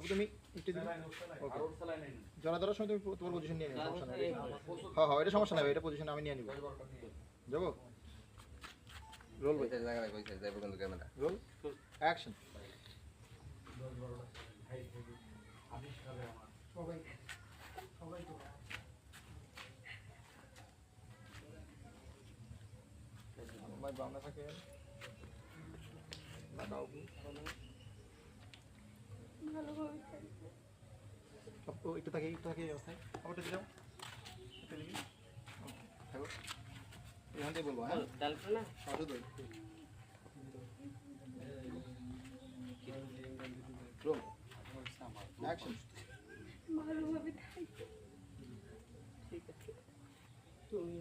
তুমি একটু দিবে ওকে জলা ধরার সময় তুমি তোমার পজিশন নিয়ে নিও সমস্যা নাই হ্যাঁ হ্যাঁ এটা সমস্যা নাই এটা পজিশন আমি নিয়ে নিব যাবো রোল ভাই জায়গা কই যাইবো কিন্তু ক্যামেরা রোল অ্যাকশন সবাই সবাই তো ভাই বামনা থাকে লাগাও ভালোভাবে একটু থাকে এই অবস্থায় আবার একটু যাও একটু লিখি থাকো এখান থেকে বলবো হ্যাঁ ডালটা না শুধু রোল অ্যাকশন ভালোভাবে থাকবে ঠিক আছে তুমি